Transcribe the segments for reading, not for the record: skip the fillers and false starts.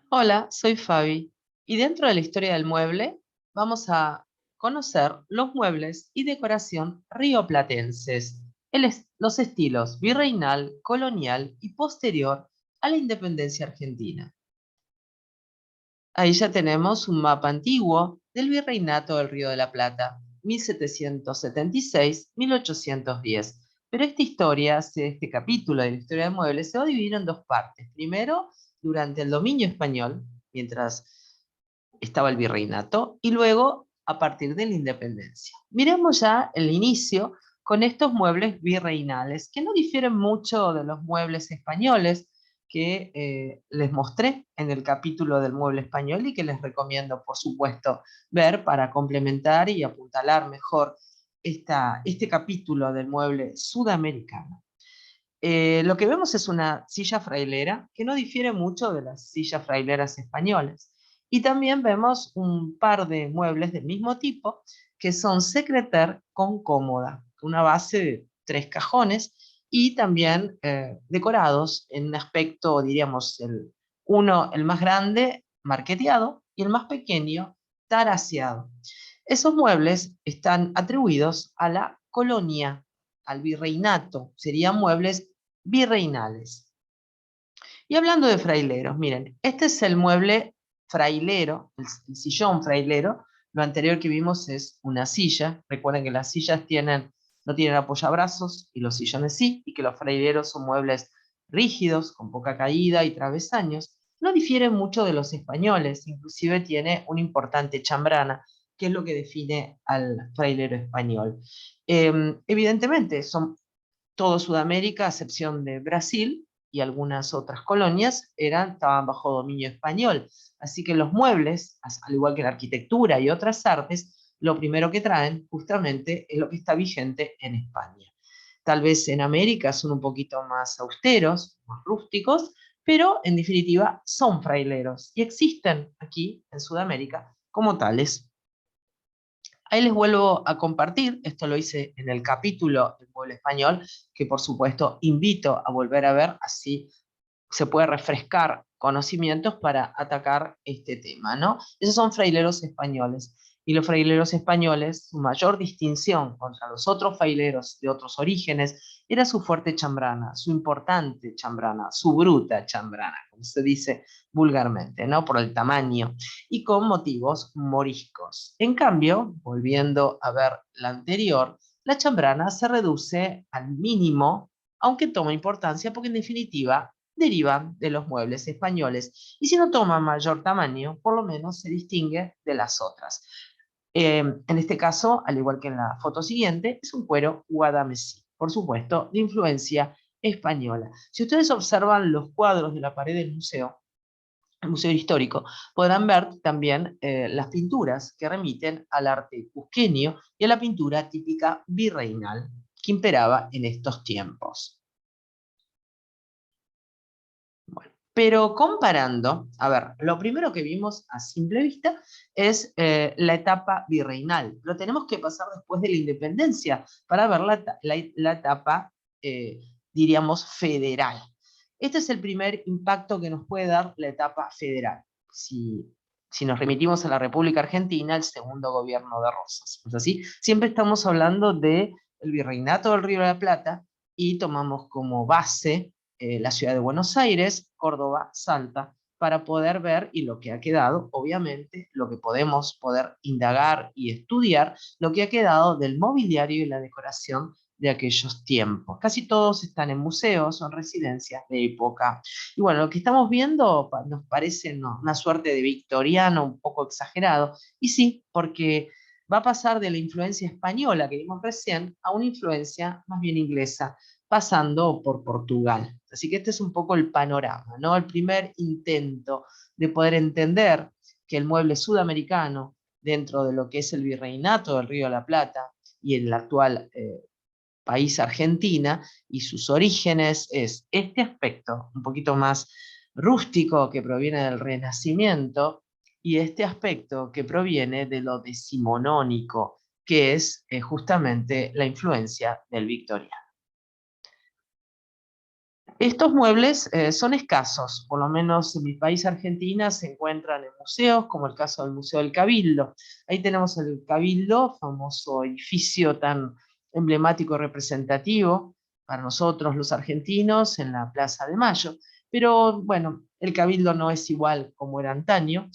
Hola, soy Fabi y dentro de la historia del mueble vamos a conocer los muebles y decoración rioplatenses, los estilos virreinal, colonial y posterior a la independencia argentina. Ahí ya tenemos un mapa antiguo del virreinato del Río de la Plata, 1776-1810. Pero esta historia, este capítulo de la historia del mueble, se va a dividir en dos partes. Primero, durante el dominio español, mientras estaba el virreinato, y luego a partir de la independencia. Miremos ya el inicio con estos muebles virreinales, que no difieren mucho de los muebles españoles que les mostré en el capítulo del mueble español y que les recomiendo, por supuesto, ver para complementar y apuntalar mejor este capítulo del mueble sudamericano. Lo que vemos es una silla frailera que no difiere mucho de las sillas fraileras españolas. Y también vemos un par de muebles del mismo tipo que son secretaire con cómoda, una base de 3 cajones y también decorados en un aspecto, diríamos, el más grande, marqueteado, y el más pequeño, taraseado. Esos muebles están atribuidos a la colonia, al virreinato, serían muebles virreinales. Y hablando de fraileros, miren, este es el mueble frailero, el sillón frailero. Lo anterior que vimos es una silla. Recuerden que las sillas no tienen apoyabrazos y los sillones sí, y que los fraileros son muebles rígidos, con poca caída y travesaños. No difieren mucho de los españoles, inclusive tiene una importante chambrana, que es lo que define al frailero español. Evidentemente, son todo Sudamérica, a excepción de Brasil y algunas otras colonias, estaban bajo dominio español. Así que los muebles, al igual que la arquitectura y otras artes, lo primero que traen justamente es lo que está vigente en España. Tal vez en América son un poquito más austeros, más rústicos, pero en definitiva son fraileros y existen aquí en Sudamérica como tales. Ahí les vuelvo a compartir, esto lo hice en el capítulo del mueble español, que por supuesto invito a volver a ver, así se puede refrescar conocimientos para atacar este tema, ¿no? Esos son fraileros españoles. Y los fraileros españoles, su mayor distinción contra los otros fraileros de otros orígenes era su fuerte chambrana, su importante chambrana, su bruta chambrana, como se dice vulgarmente, ¿no? Por el tamaño y con motivos moriscos. En cambio, volviendo a ver la anterior, la chambrana se reduce al mínimo, aunque toma importancia porque en definitiva derivan de los muebles españoles. Y si no toma mayor tamaño, por lo menos se distingue de las otras. En este caso, al igual que en la foto siguiente, es un cuero guadamesí, por supuesto, de influencia española. Si ustedes observan los cuadros de la pared del museo, el Museo Histórico, podrán ver también las pinturas que remiten al arte cusqueño y a la pintura típica virreinal que imperaba en estos tiempos. Bueno, pero comparando, a ver, lo primero que vimos a simple vista es la etapa virreinal, pero tenemos que pasar después de la independencia para ver la etapa, diríamos, federal. Este es el primer impacto que nos puede dar la etapa federal. Si nos remitimos a la República Argentina, el segundo gobierno de Rosas. ¿No es así? Siempre estamos hablando del virreinato del Río de la Plata y tomamos como base la ciudad de Buenos Aires, Córdoba, Salta, para poder ver y lo que ha quedado, obviamente, lo que podemos poder indagar y estudiar, lo que ha quedado del mobiliario y la decoración de aquellos tiempos. Casi todos están en museos o en residencias de época. Y bueno, lo que estamos viendo nos parece una suerte de victoriano un poco exagerado, y sí, porque va a pasar de la influencia española que vimos recién a una influencia más bien inglesa, pasando por Portugal. Así que este es un poco el panorama, ¿no? El primer intento de poder entender que el mueble sudamericano, dentro de lo que es el virreinato del Río de la Plata y el actual país Argentina y sus orígenes, es este aspecto un poquito más rústico que proviene del Renacimiento y este aspecto que proviene de lo decimonónico, que es justamente la influencia del victoriano. Estos muebles son escasos, por lo menos en mi país, Argentina, se encuentran en museos, como el caso del Museo del Cabildo. Ahí tenemos el Cabildo, famoso edificio tan emblemático y representativo para nosotros los argentinos en la Plaza de Mayo. Pero bueno, el Cabildo no es igual como era antaño.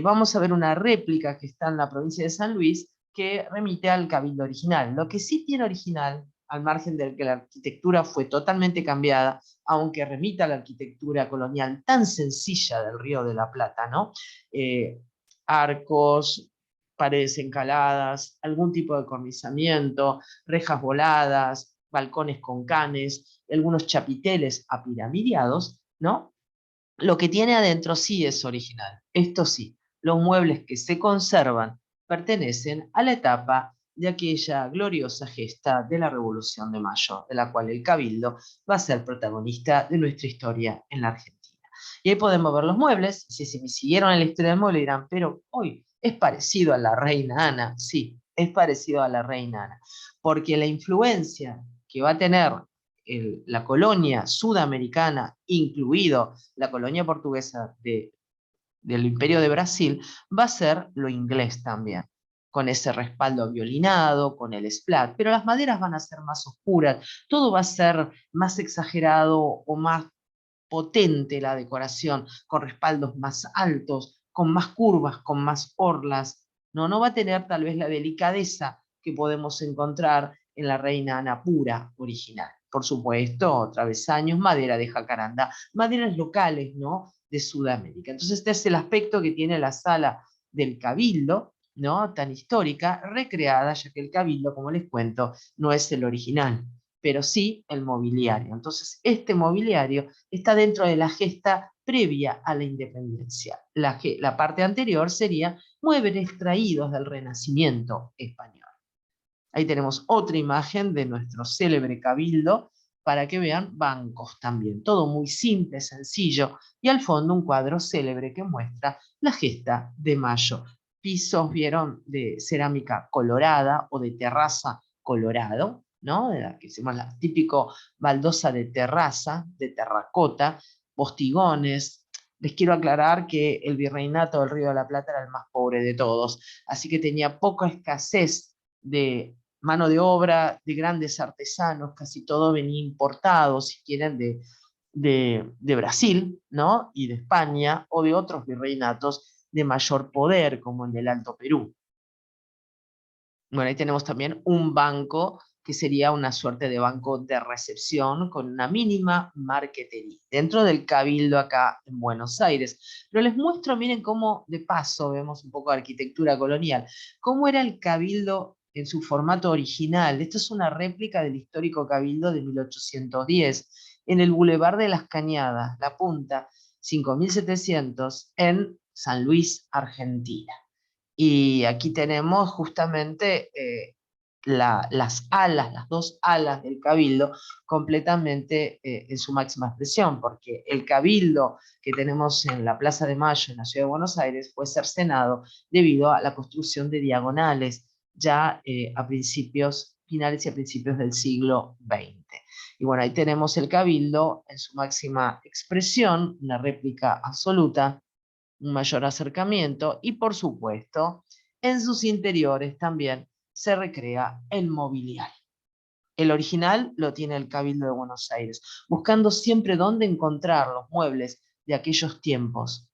Vamos a ver una réplica que está en la provincia de San Luis que remite al Cabildo original. Lo que sí tiene original, al margen de que la arquitectura fue totalmente cambiada, aunque remita a la arquitectura colonial tan sencilla del Río de la Plata, ¿no? Eh, Arcos, paredes encaladas, algún tipo de cornisamiento, rejas voladas, balcones con canes, algunos chapiteles apiramideados, ¿no? Lo que tiene adentro sí es original. Esto sí, los muebles que se conservan pertenecen a la etapa de aquella gloriosa gesta de la Revolución de Mayo, de la cual el Cabildo va a ser protagonista de nuestra historia en la Argentina. Y ahí podemos ver los muebles, y si me siguieron en la historia del mueble dirán, pero hoy es parecido a la reina Ana. Sí, es parecido a la reina Ana, porque la influencia que va a tener la colonia sudamericana, incluido la colonia portuguesa del Imperio de Brasil, va a ser lo inglés también, con ese respaldo violinado, con el splat, pero las maderas van a ser más oscuras, todo va a ser más exagerado o más potente la decoración, con respaldos más altos, con más curvas, con más orlas. No va a tener tal vez la delicadeza que podemos encontrar en la reina Ana pura original. Por supuesto, travesaños, madera de jacaranda, maderas locales, ¿no? De Sudamérica. Entonces este es el aspecto que tiene la sala del Cabildo, ¿no? Tan histórica, recreada, ya que el Cabildo, como les cuento, no es el original, pero sí el mobiliario. Entonces este mobiliario está dentro de la gesta previa a la independencia. La parte anterior sería muebles traídos del Renacimiento español. Ahí tenemos otra imagen de nuestro célebre cabildo para que vean bancos también. Todo muy simple, sencillo. Y al fondo un cuadro célebre que muestra la gesta de Mayo. Pisos, vieron, de cerámica colorada o de terraza colorado, ¿no? De la que hicimos la típico baldosa de terraza, de terracota, postigones. Les quiero aclarar que el virreinato del Río de la Plata era el más pobre de todos, así que tenía poca escasez de mano de obra, de grandes artesanos, casi todo venía importado, si quieren, de Brasil, ¿no? Y de España, o de otros virreinatos de mayor poder, como el del Alto Perú. Bueno, ahí tenemos también un banco que sería una suerte de banco de recepción con una mínima marquetería, dentro del Cabildo acá en Buenos Aires. Pero les muestro, miren cómo, de paso, vemos un poco de arquitectura colonial, cómo era el Cabildo en su formato original. Esto es una réplica del histórico Cabildo de 1810, en el Boulevard de las Cañadas, La Punta, 5700, en San Luis, Argentina. Y aquí tenemos justamente las alas, las dos alas del cabildo, completamente en su máxima expresión, porque el cabildo que tenemos en la Plaza de Mayo, en la Ciudad de Buenos Aires, fue cercenado debido a la construcción de diagonales, ya a principios, finales y a principios del siglo XX. Y bueno, ahí tenemos el cabildo en su máxima expresión, una réplica absoluta, un mayor acercamiento y por supuesto en sus interiores también se recrea el mobiliario. El original lo tiene el Cabildo de Buenos Aires, buscando siempre dónde encontrar los muebles de aquellos tiempos.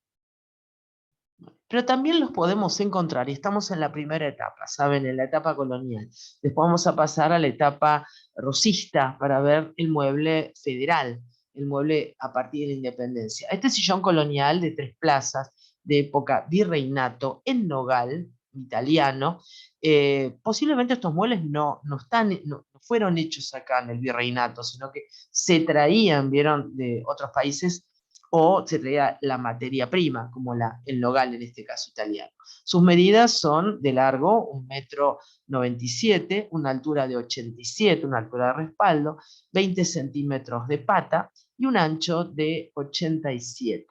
Pero también los podemos encontrar, y estamos en la primera etapa, ¿saben? En la etapa colonial. Después vamos a pasar a la etapa rosista para ver el mueble federal, el mueble a partir de la independencia. Este sillón colonial de 3 plazas, de época virreinato, en nogal, italiano. Posiblemente estos muebles no fueron hechos acá en el virreinato, sino que se traían, vieron, de otros países o se traía la materia prima, como el nogal en este caso italiano. Sus medidas son de largo 1,97 m, una altura de 87, una altura de respaldo, 20 centímetros de pata y un ancho de 87.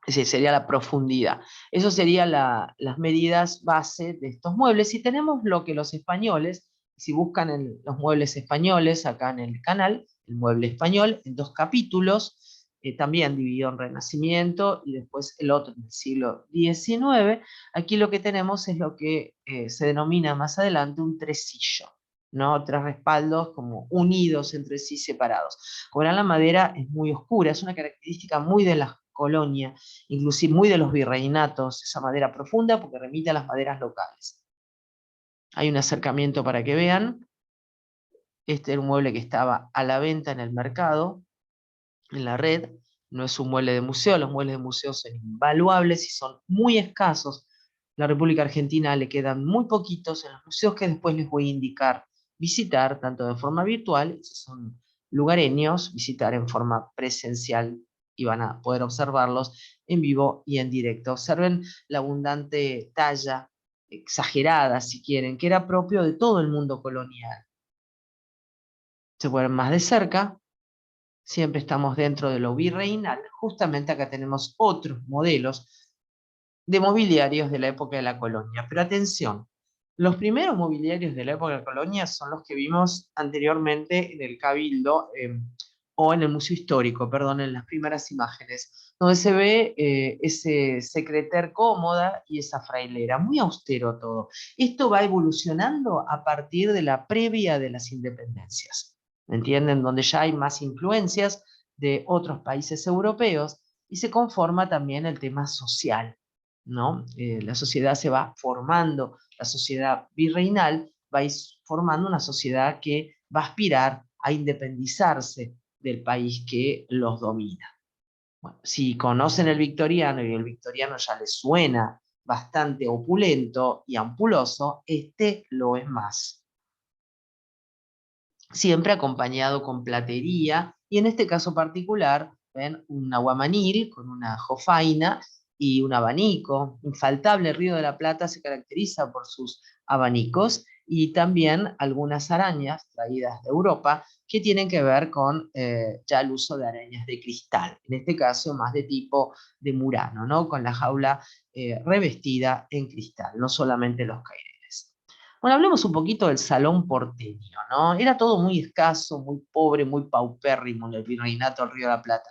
Esa sería la profundidad. Eso serían las medidas base de estos muebles. Y tenemos lo que los españoles, si buscan en los muebles españoles acá en el canal, el mueble español, en dos capítulos, también dividido en Renacimiento y después el otro en el siglo XIX. Aquí lo que tenemos es lo que se denomina más adelante un tresillo, ¿no? Tres respaldos como unidos entre sí, separados. Como verán, la madera es muy oscura, es una característica muy de las colonias, inclusive muy de los virreinatos, esa madera profunda, porque remite a las maderas locales. Hay un acercamiento para que vean. Este era un mueble que estaba a la venta en el mercado, en la red. No es un mueble de museo, los muebles de museo son invaluables y son muy escasos. La República Argentina le quedan muy poquitos en los museos que después les voy a indicar visitar, tanto de forma virtual, si son lugareños, visitar en forma presencial y van a poder observarlos en vivo y en directo. Observen la abundante talla, exagerada si quieren, que era propio de todo el mundo colonial. Se puede ver más de cerca. Siempre estamos dentro de lo virreinal. Justamente acá tenemos otros modelos de mobiliarios de la época de la colonia. Pero atención, los primeros mobiliarios de la época de la colonia son los que vimos anteriormente en el Cabildo, o en el Museo Histórico, perdón, en las primeras imágenes, donde se ve ese secreter cómoda y esa frailera, muy austero todo. Esto va evolucionando a partir de la previa de las independencias, ¿me entienden? Donde ya hay más influencias de otros países europeos y se conforma también el tema social, ¿no? La sociedad se va formando, la sociedad virreinal va formando una sociedad que va a aspirar a independizarse del país que los domina. Bueno, si conocen el victoriano y el victoriano ya les suena bastante opulento y ampuloso, este lo es más. Siempre acompañado con platería, y en este caso particular, ven un aguamanil con una jofaina y un abanico. Infaltable Río de la Plata se caracteriza por sus abanicos y también algunas arañas traídas de Europa que tienen que ver con ya el uso de arañas de cristal, en este caso más de tipo de Murano, ¿no? Con la jaula revestida en cristal, no solamente los caireles. Bueno, hablemos un poquito del salón porteño, ¿no? Era todo muy escaso, muy pobre, muy paupérrimo en el virreinato del Río de la Plata.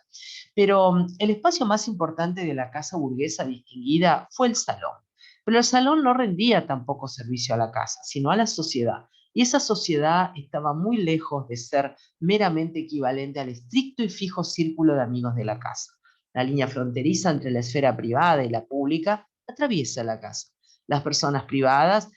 Pero el espacio más importante de la casa burguesa distinguida fue el salón. Pero el salón no rendía tampoco servicio a la casa, sino a la sociedad. Y esa sociedad estaba muy lejos de ser meramente equivalente al estricto y fijo círculo de amigos de la casa. La línea fronteriza entre la esfera privada y la pública atraviesa la casa. Las personas privadas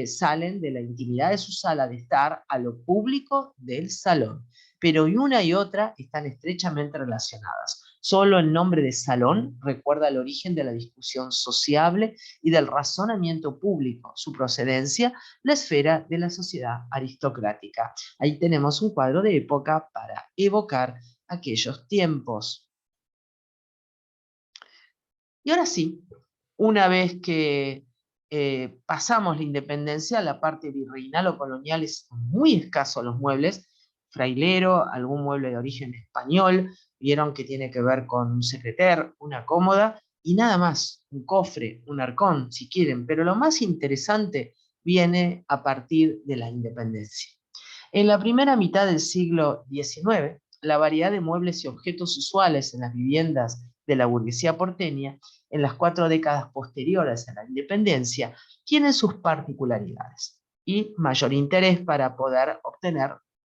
salen de la intimidad de su sala de estar a lo público del salón. Pero una y otra están estrechamente relacionadas. Solo el nombre de salón recuerda el origen de la discusión sociable y del razonamiento público, su procedencia, la esfera de la sociedad aristocrática. Ahí tenemos un cuadro de época para evocar aquellos tiempos. Y ahora sí, una vez que pasamos la independencia, la parte virreinal o colonial es muy escaso los muebles, frailero, algún mueble de origen español, vieron que tiene que ver con un secreter, una cómoda y nada más, un cofre, un arcón, si quieren, pero lo más interesante viene a partir de la independencia. En la primera mitad del siglo XIX, la variedad de muebles y objetos usuales en las viviendas de la burguesía porteña en las 4 décadas posteriores a la independencia tienen sus particularidades y mayor interés para poder obtener,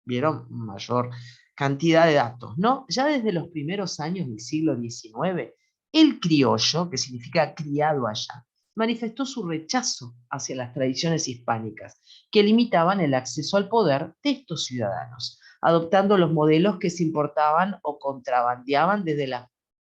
vieron, mayor cantidad de datos, ¿no? Ya desde los primeros años del siglo XIX, el criollo, que significa criado allá, manifestó su rechazo hacia las tradiciones hispánicas, que limitaban el acceso al poder de estos ciudadanos, adoptando los modelos que se importaban o contrabandeaban desde las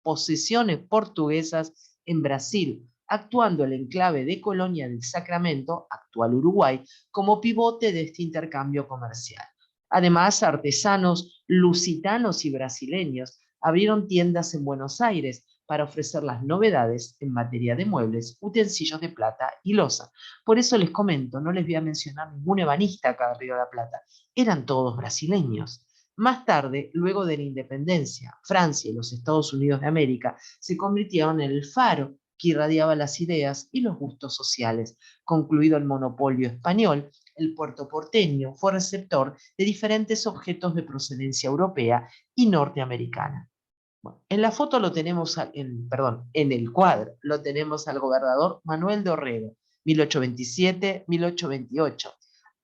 posesiones portuguesas en Brasil, actuando el enclave de Colonia del Sacramento, actual Uruguay, como pivote de este intercambio comercial. Además, artesanos lusitanos y brasileños abrieron tiendas en Buenos Aires para ofrecer las novedades en materia de muebles, utensilios de plata y loza. Por eso les comento, no les voy a mencionar ningún ebanista acá de Río de la Plata, eran todos brasileños. Más tarde, luego de la independencia, Francia y los Estados Unidos de América se convirtieron en el faro que irradiaba las ideas y los gustos sociales. Concluido el monopolio español, el puerto porteño fue receptor de diferentes objetos de procedencia europea y norteamericana. Bueno, en la foto lo tenemos, perdón, en el cuadro lo tenemos al gobernador Manuel Dorrego, 1827-1828.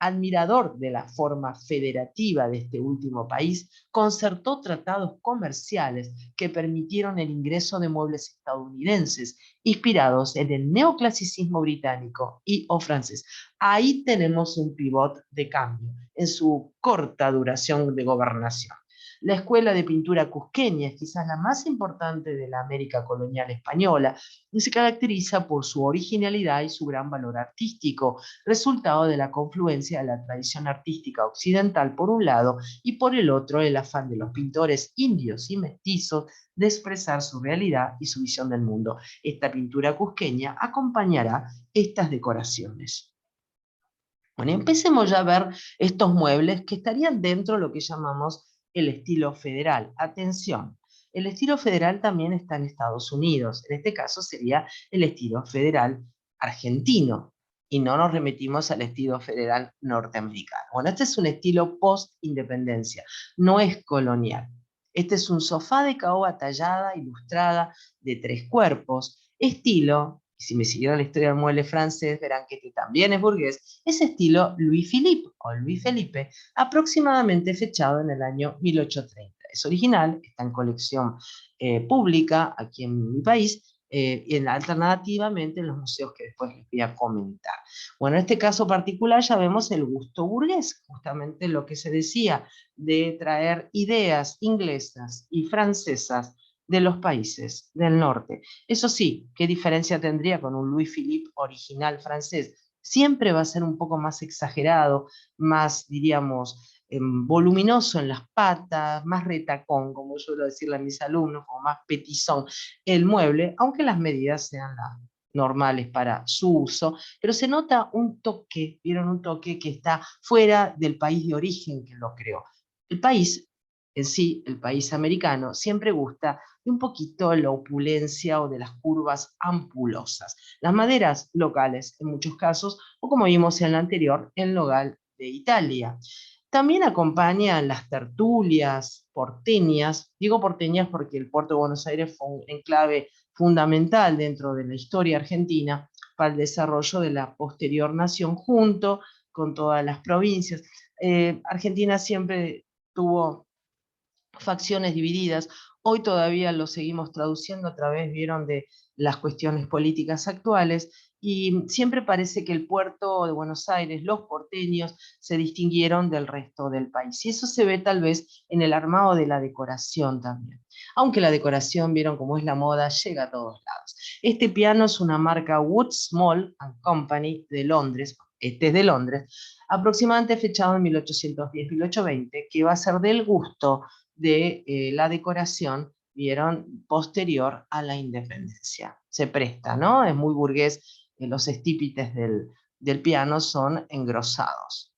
Admirador de la forma federativa de este último país, concertó tratados comerciales que permitieron el ingreso de muebles estadounidenses inspirados en el neoclasicismo británico y o francés. Ahí tenemos un pivot de cambio en su corta duración de gobernación. La escuela de pintura cusqueña es quizás la más importante de la América colonial española y se caracteriza por su originalidad y su gran valor artístico, resultado de la confluencia de la tradición artística occidental por un lado y por el otro el afán de los pintores indios y mestizos de expresar su realidad y su visión del mundo. Esta pintura cusqueña acompañará estas decoraciones. Bueno, empecemos ya a ver estos muebles que estarían dentro de lo que llamamos el estilo federal. Atención, el estilo federal también está en Estados Unidos. En este caso sería el estilo federal argentino. Y no nos remitimos al estilo federal norteamericano. Bueno, este es un estilo post-independencia, no es colonial. Este es un sofá de caoba tallada, ilustrada, de 3 cuerpos, estilo, y si me siguieron la historia del mueble francés, verán que este también es burgués, es estilo Louis Philippe o Luis Felipe, aproximadamente fechado en el año 1830. Es original, está en colección pública aquí en mi país, y alternativamente en los museos que después les voy a comentar. Bueno, en este caso particular ya vemos el gusto burgués, justamente lo que se decía de traer ideas inglesas y francesas de los países del norte. Eso sí, ¿qué diferencia tendría con un Louis Philippe original francés? Siempre va a ser un poco más exagerado, más, diríamos, voluminoso en las patas, más retacón, como suelo decirle a mis alumnos, como más petizón el mueble, aunque las medidas sean las normales para su uso, pero se nota un toque, vieron un toque que está fuera del país de origen que lo creó. El país en sí, el país americano, siempre gusta de un poquito la opulencia o de las curvas ampulosas. Las maderas locales, en muchos casos, o como vimos en la anterior, el nogal de Italia. También acompañan las tertulias porteñas. Digo porteñas porque el puerto de Buenos Aires fue un enclave fundamental dentro de la historia argentina para el desarrollo de la posterior nación junto con todas las provincias. Argentina siempre tuvo facciones divididas. Hoy todavía lo seguimos traduciendo a través, vieron, de las cuestiones políticas actuales, y siempre parece que el puerto de Buenos Aires, los porteños, se distinguieron del resto del país. Y eso se ve tal vez en el armado de la decoración también. Aunque la decoración, vieron cómo es la moda, llega a todos lados. Este piano es una marca Wood Small and Company de Londres, este es de Londres, aproximadamente fechado en 1810-1820, que va a ser del gusto de la decoración, vieron, posterior a la independencia. Se presta, ¿no? Es muy burgués, los estípites del piano son engrosados.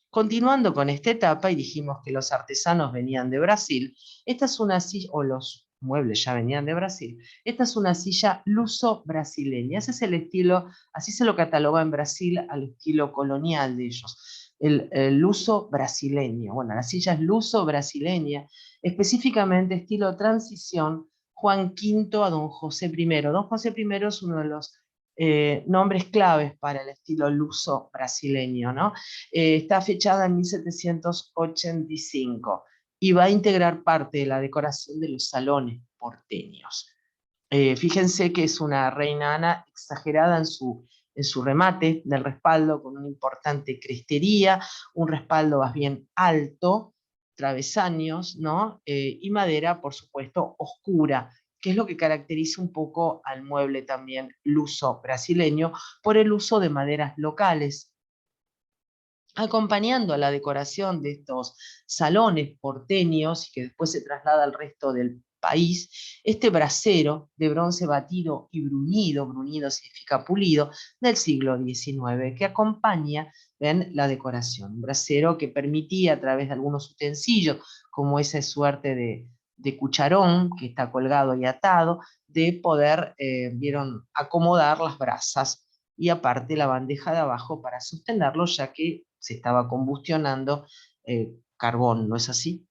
Continuando con esta etapa, y dijimos que los artesanos venían de Brasil, esta es una silla, o los muebles ya venían de Brasil, esta es una silla luso-brasileña. Ese es el estilo, así se lo cataloga en Brasil al estilo colonial de ellos, el luso brasileño. Bueno, la silla es luso-brasileña, específicamente estilo transición Juan V a Don José I. Don José I es uno de los nombres claves para el estilo luso brasileño, ¿no? Está fechada en 1785 y va a integrar parte de la decoración de los salones porteños. Fíjense que es una reina Ana exagerada en su remate del respaldo, con una importante crestería, un respaldo más bien alto, travesaños, ¿no? Y madera, por supuesto, oscura, que es lo que caracteriza un poco al mueble también luso brasileño, por el uso de maderas locales. Acompañando a la decoración de estos salones porteños, y que después se traslada al resto del país, este brasero de bronce batido y bruñido, bruñido significa pulido, del siglo XIX, que acompaña, ven, la decoración. Un brasero que permitía a través de algunos utensilios, como esa suerte de cucharón que está colgado y atado, de poder, vieron, acomodar las brasas y aparte la bandeja de abajo para sostenerlo, ya que se estaba combustionando carbón, ¿no es así?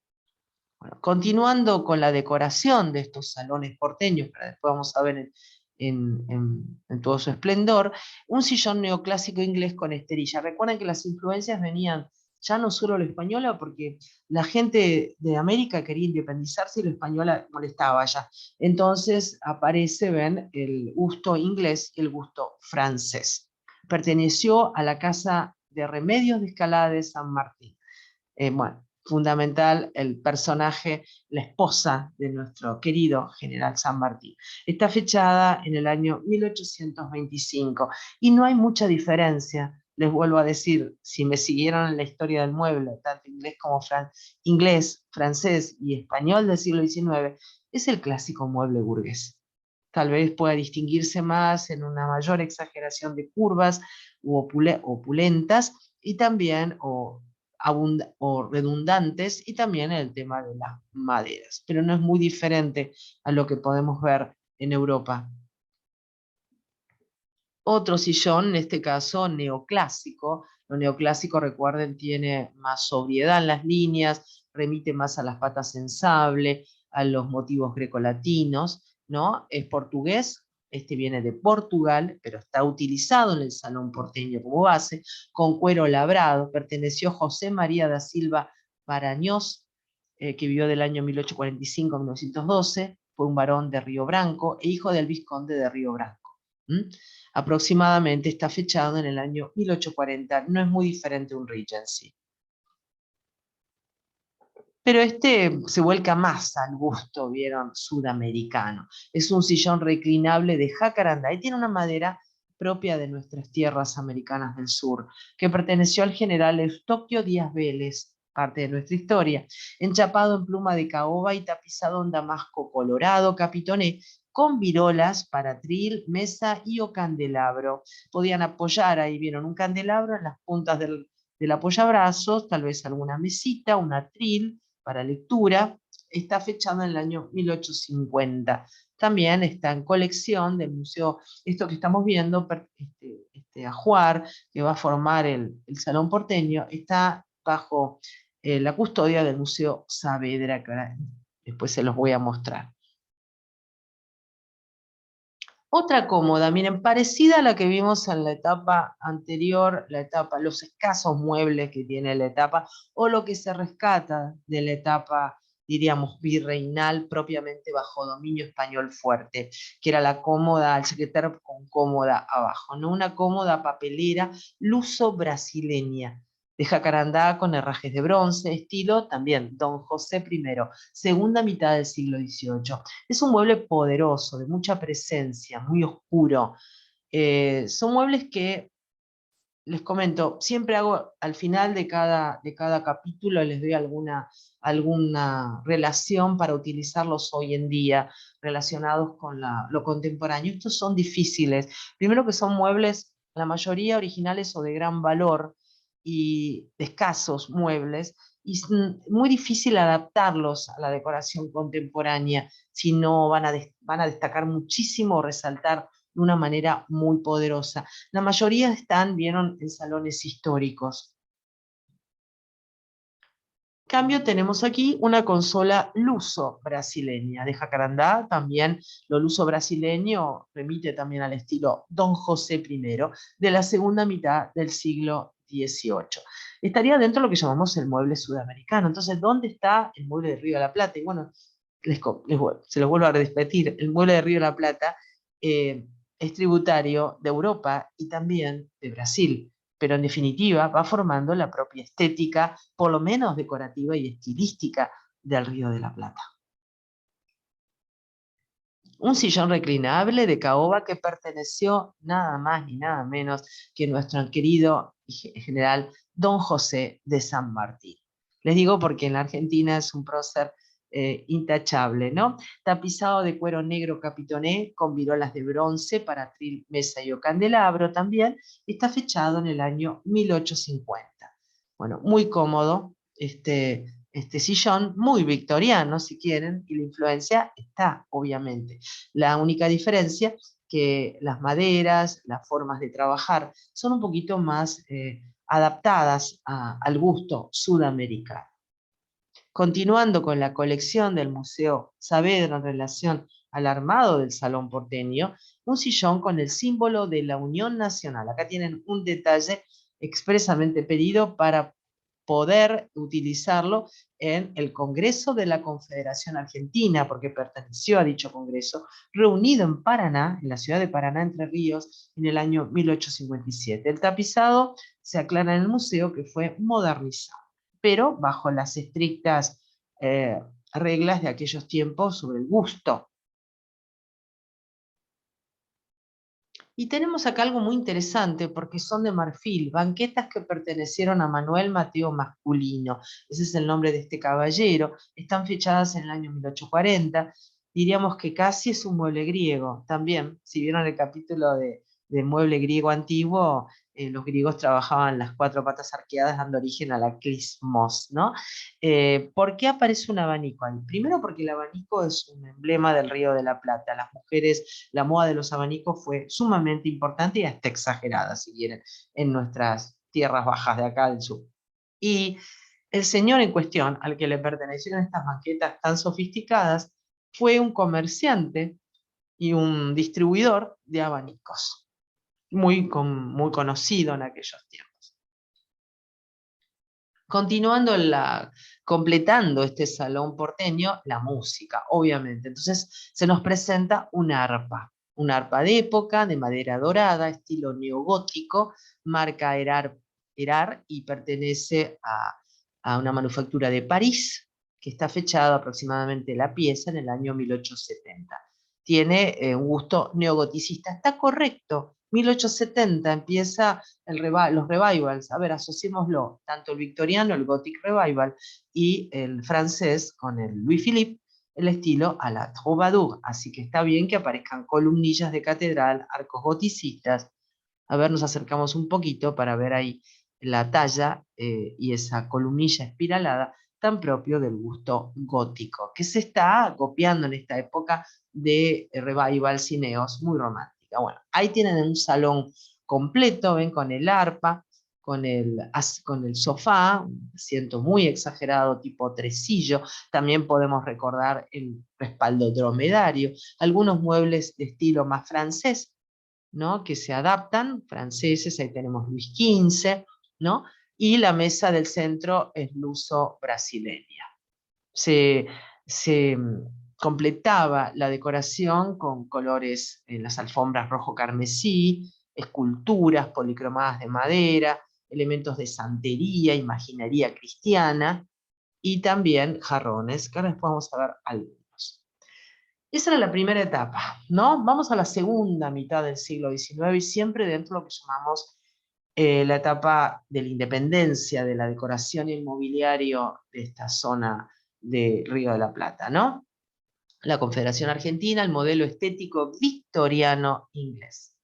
Bueno, continuando con la decoración de estos salones porteños, que después vamos a ver en todo su esplendor, un sillón neoclásico inglés con esterilla. Recuerden que las influencias venían ya no solo la española, porque la gente de América quería independizarse y la española molestaba ya. Entonces aparece, ven, el gusto inglés y el gusto francés. Perteneció a la Casa de Remedios de Escalada de San Martín. Bueno, fundamental el personaje, la esposa de nuestro querido general San Martín. Está fechada en el año 1825 y no hay mucha diferencia. Les vuelvo a decir, si me siguieron en la historia del mueble, tanto inglés como inglés, francés y español del siglo XIX, es el clásico mueble burgués. Tal vez pueda distinguirse más en una mayor exageración de curvas u opulentas y también, o redundantes, y también el tema de las maderas, pero no es muy diferente a lo que podemos ver en Europa. Otro sillón, en este caso neoclásico. Lo neoclásico, recuerden, tiene más sobriedad en las líneas, remite más a las patas en sable, a los motivos grecolatinos, ¿no? Es portugués, este viene de Portugal, pero está utilizado en el salón porteño como base, con cuero labrado. Perteneció a José María da Silva Barañós, que vivió del año 1845 a 1912, fue un varón de Río Branco e hijo del vizconde de Río Branco. Aproximadamente está fechado en el año 1840, no es muy diferente a un Regency. Pero este se vuelca más al gusto, vieron, sudamericano. Es un sillón reclinable de jacarandá y tiene una madera propia de nuestras tierras americanas del sur, que perteneció al general Eustoquio Díaz Vélez, parte de nuestra historia, enchapado en pluma de caoba y tapizado en damasco colorado, capitoné, con virolas para atril, mesa y o candelabro. Podían apoyar, ahí vieron, un candelabro en las puntas del apoyabrazos, tal vez alguna mesita, un atril para lectura. Está fechado en el año 1850. También está en colección del museo, esto que estamos viendo, este ajuar que va a formar el Salón Porteño, está bajo la custodia del Museo Saavedra, que ahora después se los voy a mostrar. Otra cómoda, miren, parecida a la que vimos en la etapa anterior, los escasos muebles que tiene la etapa, o lo que se rescata de la etapa, diríamos, virreinal, propiamente bajo dominio español fuerte, que era la cómoda, el secretario con cómoda abajo, ¿no? Una cómoda papelera luso-brasileña, de jacarandá con herrajes de bronce, estilo también Don José I, segunda mitad del siglo XVIII. Es un mueble poderoso, de mucha presencia, muy oscuro. Son muebles que, les comento, siempre hago al final de cada capítulo, les doy alguna relación para utilizarlos hoy en día, relacionados con lo contemporáneo. Estos son difíciles. Primero que son muebles, la mayoría originales o de gran valor, y de escasos muebles, y es muy difícil adaptarlos a la decoración contemporánea, si no van a destacar muchísimo o resaltar de una manera muy poderosa. La mayoría están, vieron, en salones históricos. En cambio, tenemos aquí una consola luso brasileña de jacarandá. También lo luso brasileño remite también al estilo Don José I, de la segunda mitad del siglo XVIII. Estaría dentro de lo que llamamos el mueble sudamericano. Entonces, ¿dónde está el mueble de Río de la Plata? Y bueno, se los vuelvo a repetir, el mueble de Río de la Plata es tributario de Europa y también de Brasil, pero en definitiva va formando la propia estética, por lo menos decorativa y estilística, del Río de la Plata. Un sillón reclinable de caoba que perteneció nada más ni nada menos que nuestro querido general Don José de San Martín. Les digo porque en la Argentina es un prócer intachable, ¿no? Tapizado de cuero negro capitoné con virolas de bronce para atril, mesa y o candelabro también. Está fechado en el año 1850. Bueno, muy cómodo este sillón, muy victoriano si quieren, y la influencia está, obviamente. La única diferencia que las maderas, las formas de trabajar son un poquito más adaptadas al gusto sudamericano. Continuando con la colección del Museo Saavedra en relación al armado del Salón porteño, un sillón con el símbolo de la Unión Nacional. Acá tienen un detalle expresamente pedido para poder utilizarlo en el Congreso de la Confederación Argentina, porque perteneció a dicho Congreso, reunido en Paraná, en la ciudad de Paraná, Entre Ríos, en el año 1857. El tapizado se aclara en el museo que fue modernizado, pero bajo las estrictas reglas de aquellos tiempos sobre el gusto. Y tenemos acá algo muy interesante porque son de marfil, banquetas que pertenecieron a Manuel Mateo Masculino. Ese es el nombre de este caballero. Están fechadas en el año 1840. Diríamos que casi es un mueble griego. También, si vieron el capítulo de mueble griego antiguo, los griegos trabajaban las cuatro patas arqueadas dando origen a la clismos, ¿no? ¿Por qué aparece un abanico ahí? Primero porque el abanico es un emblema del Río de la Plata. Las mujeres, la moda de los abanicos fue sumamente importante y hasta exagerada, si quieren, en nuestras tierras bajas de acá del sur. Y el señor en cuestión, al que le pertenecieron estas banquetas tan sofisticadas, fue un comerciante y un distribuidor de abanicos, muy conocido en aquellos tiempos. Continuando completando este salón porteño, la música, obviamente. Entonces se nos presenta una arpa de época, de madera dorada, estilo neogótico, marca Erard y pertenece a una manufactura de París, que está fechada aproximadamente la pieza en el año 1870. Tiene un gusto neogoticista, está correcto. 1870 empieza los revivals. A ver, asociémoslo, tanto el victoriano, el Gothic Revival, y el francés con el Louis Philippe, el estilo a la Troubadour. Así que está bien que aparezcan columnillas de catedral, arcos goticistas. A ver, nos acercamos un poquito para ver ahí la talla y esa columnilla espiralada tan propio del gusto gótico, que se está copiando en esta época de revival cineos muy romántica. Bueno, ahí tienen un salón completo, ven, con el arpa, con el sofá, un asiento muy exagerado tipo tresillo. También podemos recordar el respaldo dromedario, algunos muebles de estilo más francés, ¿no? Que se adaptan, franceses, ahí tenemos Luis XV, ¿no? Y la mesa del centro es luso brasileña. Se completaba la decoración con colores en las alfombras rojo carmesí, esculturas policromadas de madera, elementos de santería, imaginería cristiana y también jarrones, que ahora después vamos a ver algunos. Esa era la primera etapa, ¿no? Vamos a la segunda mitad del siglo XIX y siempre dentro de lo que llamamos la etapa de la independencia, de la decoración y el mobiliario de esta zona de Río de la Plata, ¿no? La Confederación Argentina, el modelo estético victoriano inglés.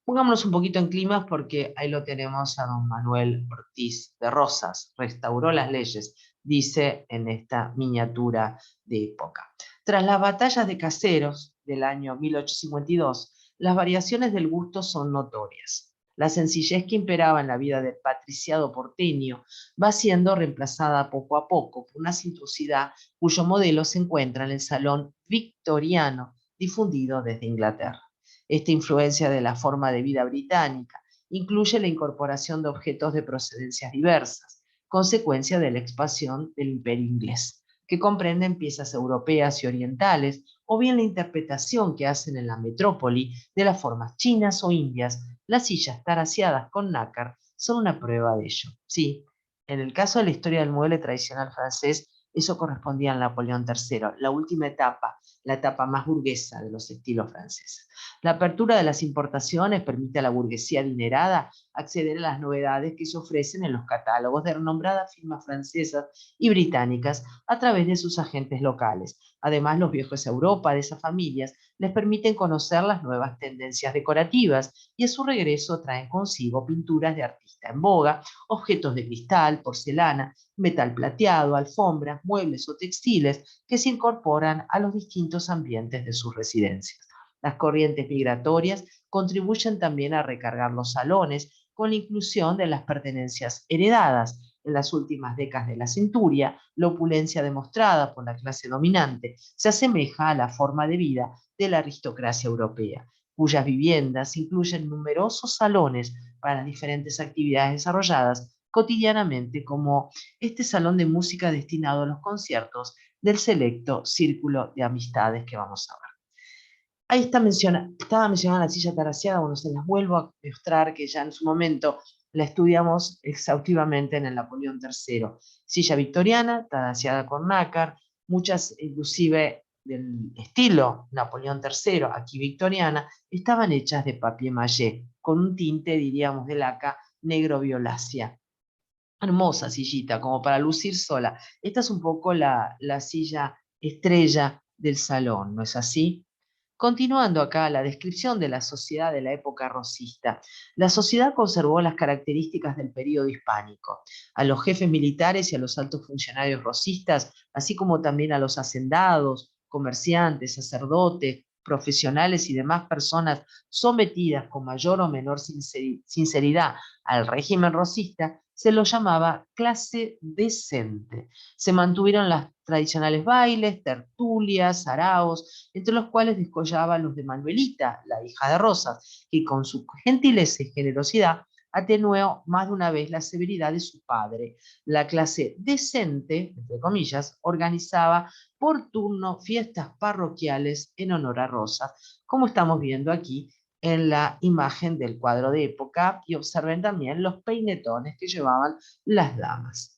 Pongámonos un poquito en climas porque ahí lo tenemos a don Manuel Ortiz de Rosas, restauró las leyes, dice en esta miniatura de época. Tras las batallas de Caseros del año 1852, las variaciones del gusto son notorias. La sencillez que imperaba en la vida del patriciado porteño va siendo reemplazada poco a poco por una suntuosidad cuyo modelo se encuentra en el salón victoriano difundido desde Inglaterra. Esta influencia de la forma de vida británica incluye la incorporación de objetos de procedencias diversas, consecuencia de la expansión del imperio inglés, que comprenden piezas europeas y orientales, o bien la interpretación que hacen en la metrópoli de las formas chinas o indias. Las sillas taraseadas con nácar son una prueba de ello. Sí, en el caso de la historia del mueble tradicional francés, eso correspondía a Napoleón III, la última etapa, la etapa más burguesa de los estilos franceses. La apertura de las importaciones permite a la burguesía adinerada acceder a las novedades que se ofrecen en los catálogos de renombradas firmas francesas y británicas a través de sus agentes locales. Además, los viajes a Europa de esas familias les permiten conocer las nuevas tendencias decorativas y a su regreso traen consigo pinturas de artista en boga, objetos de cristal, porcelana, metal plateado, alfombras, muebles o textiles que se incorporan a los distintos ambientes de sus residencias. Las corrientes migratorias contribuyen también a recargar los salones con la inclusión de las pertenencias heredadas. En las últimas décadas de la centuria, la opulencia demostrada por la clase dominante se asemeja a la forma de vida de la aristocracia europea, cuyas viviendas incluyen numerosos salones para las diferentes actividades desarrolladas cotidianamente, como este salón de música destinado a los conciertos del selecto círculo de amistades que vamos a ver. Ahí estaba mencionada la silla terraciada, bueno, se las vuelvo a mostrar que ya en su momento la estudiamos exhaustivamente en el Napoleón III. Silla victoriana, terraciada con nácar, muchas inclusive del estilo Napoleón III, aquí victoriana, estaban hechas de papier-mâché, con un tinte, diríamos, de laca negro violácea. Hermosa sillita, como para lucir sola. Esta es un poco la silla estrella del salón, ¿no es así? Continuando acá la descripción de la sociedad de la época rosista, la sociedad conservó las características del período hispánico. A los jefes militares y a los altos funcionarios rosistas, así como también a los hacendados, comerciantes, sacerdotes, profesionales y demás personas sometidas con mayor o menor sinceridad al régimen rosista, se los llamaba clase decente. Se mantuvieron las tradicionales bailes, tertulias, saraos, entre los cuales descollaban los de Manuelita, la hija de Rosas, que con su gentileza y generosidad atenuó más de una vez la severidad de su padre. La clase decente, entre comillas, organizaba por turno fiestas parroquiales en honor a Rosas, como estamos viendo aquí en la imagen del cuadro de época, y observen también los peinetones que llevaban las damas.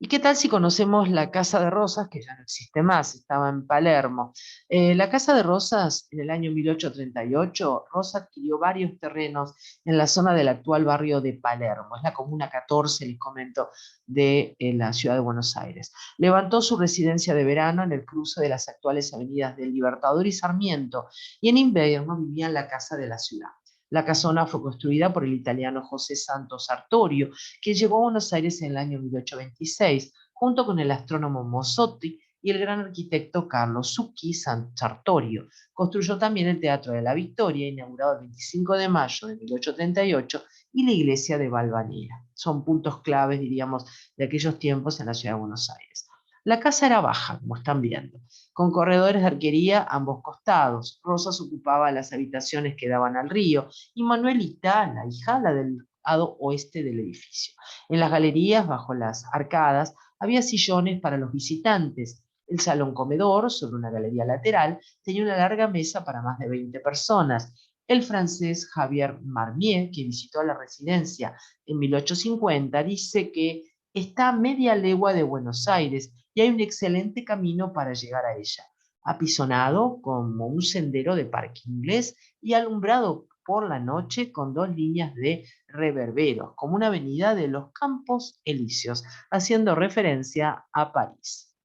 ¿Y qué tal si conocemos la Casa de Rosas, que ya no existe más, estaba en Palermo? La Casa de Rosas, en el año 1838, Rosa adquirió varios terrenos en la zona del actual barrio de Palermo, es la comuna 14, les comento, de la ciudad de Buenos Aires. Levantó su residencia de verano en el cruce de las actuales avenidas del Libertador y Sarmiento, y en invierno vivía en la casa de la ciudad. La casona fue construida por el italiano José Santos Sartorio, que llegó a Buenos Aires en el año 1826, junto con el astrónomo Mozzotti y el gran arquitecto Carlos Zucchi Sartorio. Construyó también el Teatro de la Victoria, inaugurado el 25 de mayo de 1838, y la iglesia de Valvanera. Son puntos claves, diríamos, de aquellos tiempos en la ciudad de Buenos Aires. La casa era baja, como están viendo, con corredores de arquería a ambos costados. Rosas ocupaba las habitaciones que daban al río y Manuelita, la hija, la del lado oeste del edificio. En las galerías, bajo las arcadas, había sillones para los visitantes. El salón comedor, sobre una galería lateral, tenía una larga mesa para más de 20 personas. El francés Javier Marmier, que visitó la residencia en 1850, dice que está a media legua de Buenos Aires y hay un excelente camino para llegar a ella, apisonado como un sendero de parque inglés y alumbrado por la noche con dos líneas de reverberos, como una avenida de los Campos Elíseos, haciendo referencia a París.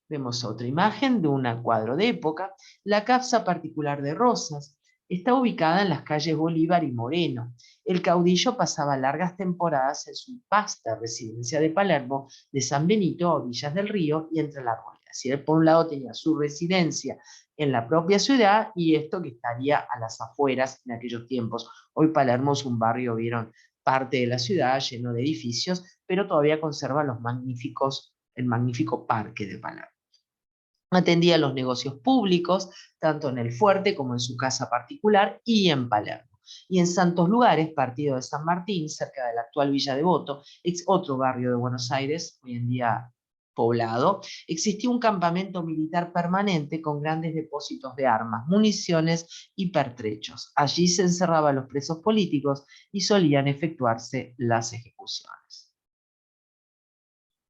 Vemos otra imagen de un cuadro de época. La casa particular de Rosas está ubicada en las calles Bolívar y Moreno. El caudillo pasaba largas temporadas en su vasta residencia de Palermo, de San Benito, a orillas del río y entre las arboledas. Y él, por un lado, tenía su residencia en la propia ciudad y esto que estaría a las afueras en aquellos tiempos. Hoy Palermo es un barrio, vieron, parte de la ciudad lleno de edificios, pero todavía conserva el magnífico parque de Palermo. Atendía los negocios públicos, tanto en el fuerte como en su casa particular y en Palermo. Y en Santos Lugares, partido de San Martín, cerca de la actual Villa Devoto, es otro barrio de Buenos Aires, hoy en día poblado, existía un campamento militar permanente con grandes depósitos de armas, municiones y pertrechos. Allí se encerraban los presos políticos y solían efectuarse las ejecuciones.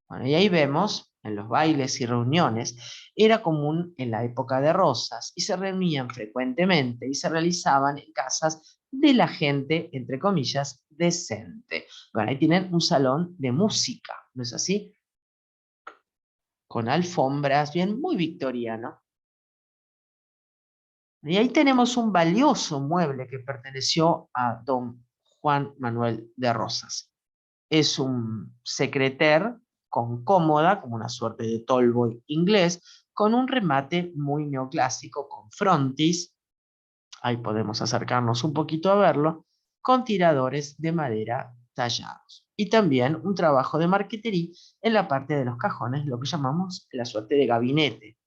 Bueno, y ahí vemos, en los bailes y reuniones, era común en la época de Rosas y se reunían frecuentemente y se realizaban en casas de la gente, entre comillas, decente. Bueno, ahí tienen un salón de música, ¿no es así? Con alfombras, bien, muy victoriano. Y ahí tenemos un valioso mueble que perteneció a don Juan Manuel de Rosas. Es un secreter con cómoda, como una suerte de tolboy inglés, con un remate muy neoclásico, con frontis, ahí podemos acercarnos un poquito a verlo, con tiradores de madera tallados. Y también un trabajo de marquetería en la parte de los cajones, lo que llamamos la suerte de gabinete.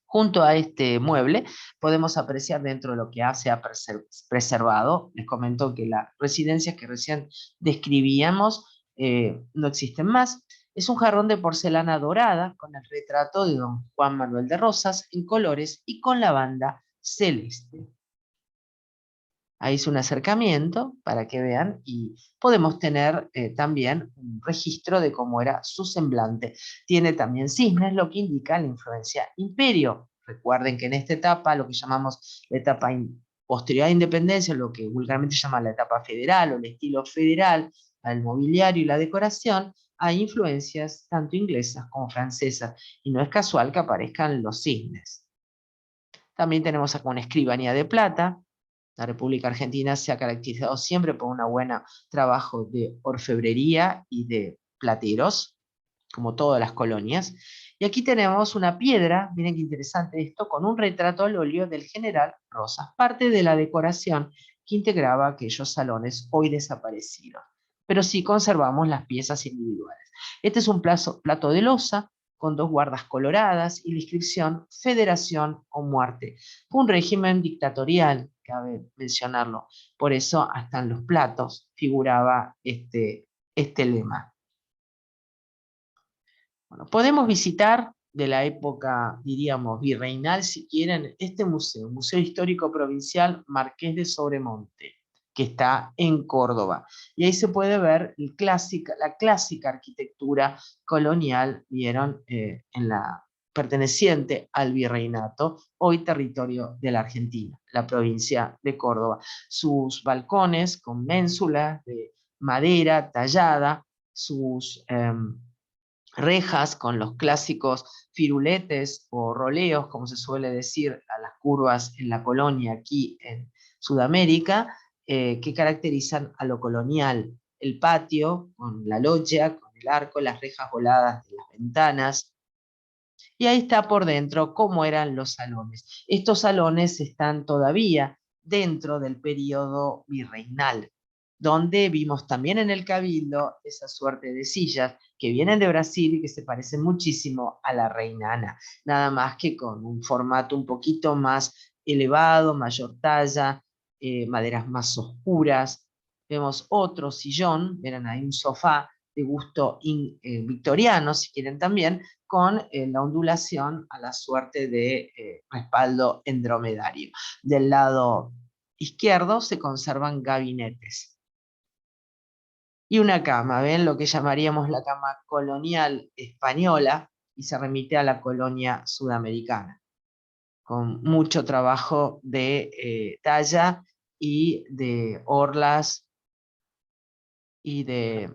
Junto a este mueble podemos apreciar dentro de lo que se ha preservado, les comento que las residencias que recién describíamos no existen más. Es un jarrón de porcelana dorada con el retrato de don Juan Manuel de Rosas en colores y con la banda celeste. Ahí es un acercamiento para que vean y podemos tener también un registro de cómo era su semblante. Tiene también cisnes, lo que indica la influencia imperio. Recuerden que en esta etapa, lo que llamamos la etapa posterior a independencia, lo que vulgarmente se llama la etapa federal o el estilo federal, al mobiliario y la decoración, hay influencias tanto inglesas como francesas y no es casual que aparezcan los cisnes. También tenemos acá una escribanía de plata. La República Argentina se ha caracterizado siempre por un buen trabajo de orfebrería y de plateros, como todas las colonias. Y aquí tenemos una piedra, miren qué interesante esto, con un retrato al óleo del general Rosas, parte de la decoración que integraba aquellos salones hoy desaparecidos. Pero sí conservamos las piezas individuales. Este es un plato de loza con dos guardas coloradas y la inscripción Federación o Muerte. Fue un régimen dictatorial, cabe mencionarlo. Por eso hasta en los platos figuraba este lema. Bueno, podemos visitar de la época, diríamos, virreinal, si quieren, este museo, Museo Histórico Provincial Marqués de Sobremonte, que está en Córdoba. Y ahí se puede ver la clásica arquitectura colonial, vieron, en la perteneciente al virreinato, hoy territorio de la Argentina, la provincia de Córdoba. Sus balcones con ménsulas de madera tallada, sus rejas con los clásicos firuletes o roleos, como se suele decir a las curvas en la colonia aquí en Sudamérica, que caracterizan a lo colonial. El patio con la loggia, con el arco, las rejas voladas de las ventanas. Y ahí está por dentro cómo eran los salones. Estos salones están todavía dentro del periodo virreinal, donde vimos también en el Cabildo esa suerte de sillas que vienen de Brasil y que se parecen muchísimo a la Reina Ana, nada más que con un formato un poquito más elevado, mayor talla, maderas más oscuras. Vemos otro sillón, verán ahí un sofá de gusto victoriano, si quieren también, con la ondulación a la suerte de respaldo en dromedario. Del lado izquierdo se conservan gabinetes. Y una cama, ¿ven? Lo que llamaríamos la cama colonial española y se remite a la colonia sudamericana, con mucho trabajo de talla y de orlas y de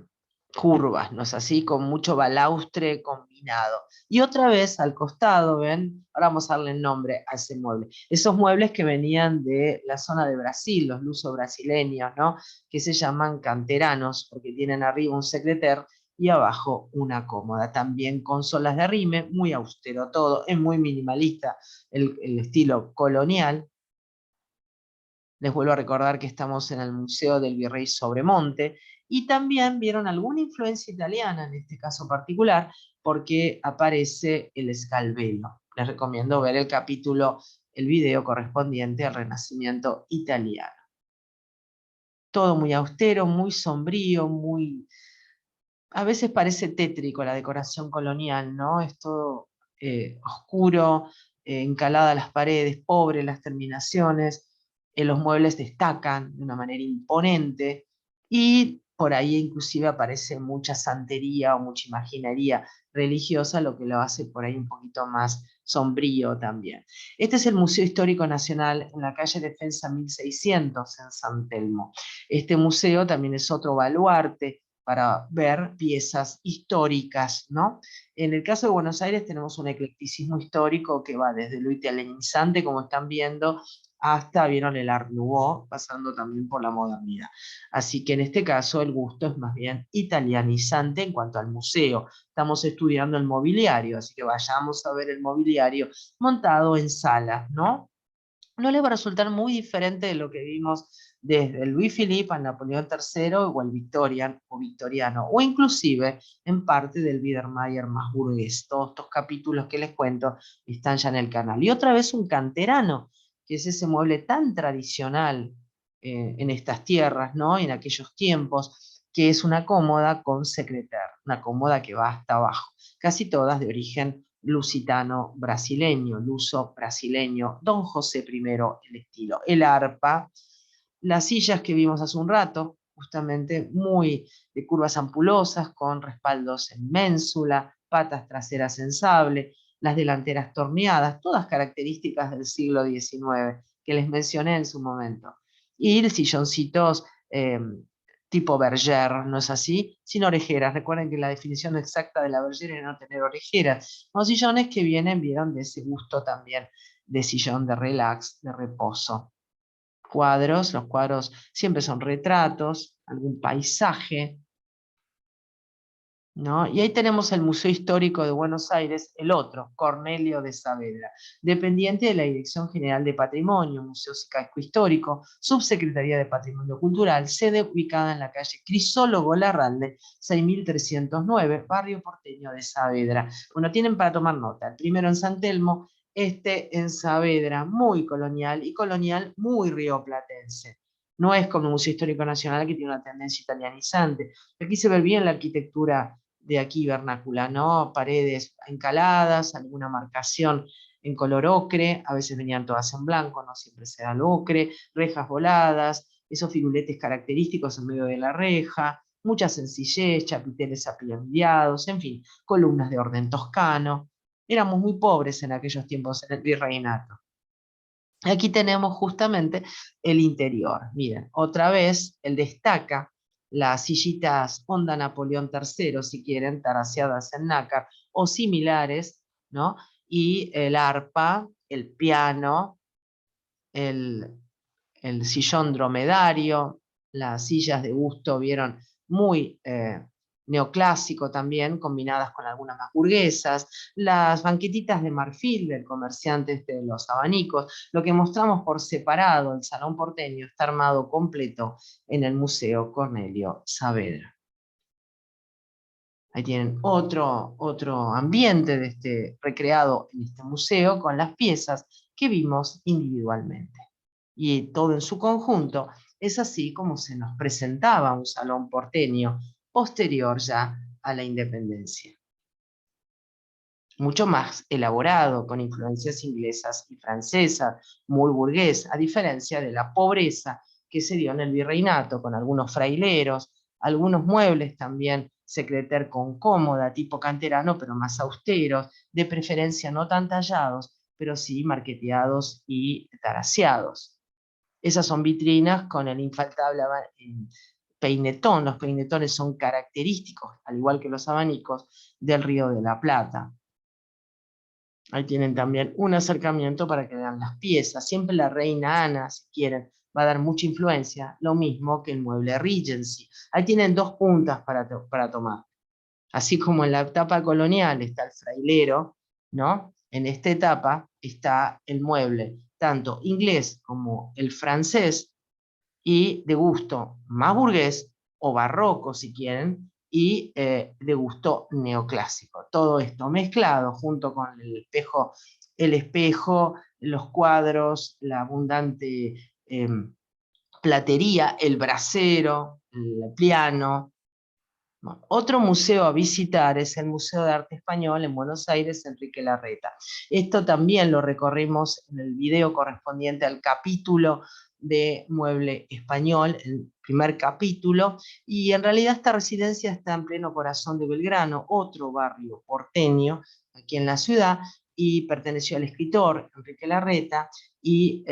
curvas, ¿no es así? Con mucho balaustre combinado. Y otra vez al costado, ¿ven? Ahora vamos a darle el nombre a ese mueble. Esos muebles que venían de la zona de Brasil, los lusos brasileños, ¿no? Que se llaman canteranos, porque tienen arriba un secreter y abajo una cómoda. También consolas de arrime, muy austero todo, es muy minimalista el estilo colonial. Les vuelvo a recordar que estamos en el Museo del Virrey Sobremonte y también vieron alguna influencia italiana en este caso particular porque aparece el escalvelo. Les recomiendo ver el capítulo, el video correspondiente al Renacimiento italiano. Todo muy austero, muy sombrío, muy... A veces parece tétrico la decoración colonial, ¿no? Es todo oscuro, encalada las paredes, pobre las terminaciones, los muebles destacan de una manera imponente y por ahí inclusive aparece mucha santería o mucha imaginería religiosa, lo que lo hace por ahí un poquito más sombrío también. Este es el Museo Histórico Nacional en la calle Defensa 1600 en San Telmo. Este museo también es otro baluarte para ver piezas históricas, ¿no? En el caso de Buenos Aires tenemos un eclecticismo histórico que va desde lo italianizante, como están viendo, hasta, vieron, el Art Nouveau, pasando también por la modernidad. Así que en este caso el gusto es más bien italianizante en cuanto al museo. Estamos estudiando el mobiliario, así que vayamos a ver el mobiliario montado en salas, ¿no? No le va a resultar muy diferente de lo que vimos desde el Louis Philippe al Napoleón III o el Victorian o victoriano, o inclusive en parte del Biedermeier más burgués. Todos estos capítulos que les cuento están ya en el canal. Y otra vez un canterano, que es ese mueble tan tradicional en estas tierras, ¿no? En aquellos tiempos, que es una cómoda con secretaire, una cómoda que va hasta abajo, casi todas de origen lusitano brasileño, luso brasileño, Don José I el estilo, el arpa, las sillas que vimos hace un rato, justamente muy de curvas ampulosas, con respaldos en ménsula, patas traseras en sable, las delanteras torneadas, todas características del siglo XIX, que les mencioné en su momento. Y silloncitos tipo berger, ¿no es así? Sin orejeras. Recuerden que la definición exacta de la berger es no tener orejeras. Los sillones que vienen, vieron, de ese gusto también de sillón de relax, de reposo. Cuadros, los cuadros siempre son retratos, algún paisaje, ¿no? Y ahí tenemos el Museo Histórico de Buenos Aires, el otro, Cornelio de Saavedra, dependiente de la Dirección General de Patrimonio, Museo Casco Histórico, Subsecretaría de Patrimonio Cultural, sede ubicada en la calle Crisólogo Larralde, 6309, barrio porteño de Saavedra. Bueno, tienen para tomar nota, el primero en San Telmo, este en Saavedra, muy colonial, y colonial muy rioplatense. No es como el Museo Histórico Nacional, que tiene una tendencia italianizante. Aquí se ve bien la arquitectura de aquí vernácula, ¿no? Paredes encaladas, alguna marcación en color ocre, a veces venían todas en blanco, no siempre será el ocre, rejas voladas, esos firuletes característicos en medio de la reja, mucha sencillez, chapiteles apilados, en fin, columnas de orden toscano. Éramos muy pobres en aquellos tiempos en el virreinato. Aquí tenemos justamente el interior. Miren, otra vez él destaca las sillitas Onda Napoleón III, si quieren, taraseadas en nácar o similares, ¿no? Y el arpa, el piano, el, el sillón dromedario, las sillas de gusto, vieron, muy neoclásico también, combinadas con algunas más burguesas, las banquetitas de marfil del comerciante este de los abanicos, lo que mostramos por separado, el Salón Porteño está armado completo en el Museo Cornelio Saavedra. Ahí tienen otro ambiente de este, recreado en este museo con las piezas que vimos individualmente. Y todo en su conjunto es así como se nos presentaba un salón porteño posterior ya a la independencia. Mucho más elaborado, con influencias inglesas y francesas, muy burgués, a diferencia de la pobreza que se dio en el virreinato, con algunos fraileros, algunos muebles también secreter con cómoda, tipo canterano, pero más austeros, de preferencia no tan tallados, pero sí marqueteados y taraseados. Esas son vitrinas con el infaltable peinetón. Los peinetones son característicos, al igual que los abanicos, del Río de la Plata. Ahí tienen también un acercamiento para que vean las piezas. Siempre la reina Ana, si quieren, va a dar mucha influencia, lo mismo que el mueble Regency. Ahí tienen dos puntas para tomar. Así como en la etapa colonial está el frailero, ¿no? En esta etapa está el mueble, tanto inglés como el francés, y de gusto más burgués o barroco, si quieren, y de gusto neoclásico. Todo esto mezclado junto con el espejo, los cuadros, la abundante platería, el brasero, el piano. Bueno, otro museo a visitar es el Museo de Arte Español en Buenos Aires, Enrique Larreta. Esto también lo recorrimos en el video correspondiente al capítulo de Mueble Español, el primer capítulo, y en realidad esta residencia está en pleno corazón de Belgrano, otro barrio porteño aquí en la ciudad, y perteneció al escritor Enrique Larreta, y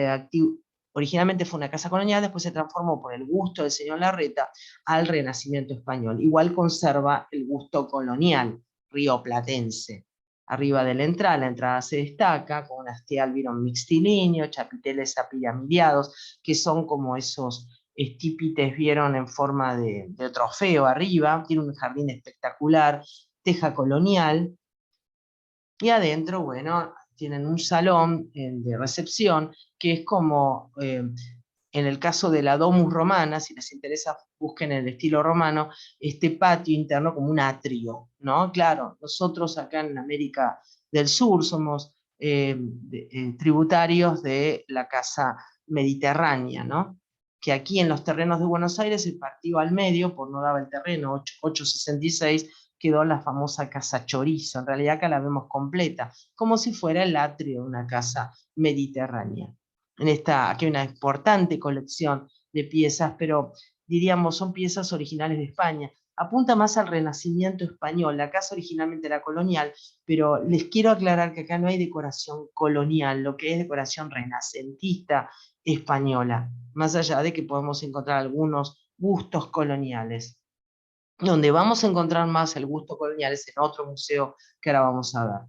originalmente fue una casa colonial, después se transformó por el gusto del señor Larreta al Renacimiento español. Igual conserva el gusto colonial rioplatense. arriba de la entrada se destaca, con un hastial vieron mixtilíneo, chapiteles apiramideados, que son como esos estípites vieron en forma de trofeo arriba, tiene un jardín espectacular, teja colonial, y adentro, bueno, tienen un salón de recepción que es como, en el caso de la Domus Romana, si les interesa, busquen el estilo romano, este patio interno como un atrio, ¿no? Claro, nosotros acá en América del Sur somos tributarios de la casa mediterránea, ¿no? Que aquí en los terrenos de Buenos Aires se partió al medio, por no daba el terreno, 866, quedó la famosa casa Chorizo. En realidad acá la vemos completa, como si fuera el atrio de una casa mediterránea. Aquí hay una importante colección de piezas, pero diríamos son piezas originales de España. Apunta más al Renacimiento español. La casa originalmente era colonial, pero les quiero aclarar que acá no hay decoración colonial, lo que es decoración renacentista española, más allá de que podemos encontrar algunos gustos coloniales. Donde vamos a encontrar más el gusto colonial es en otro museo que ahora vamos a ver.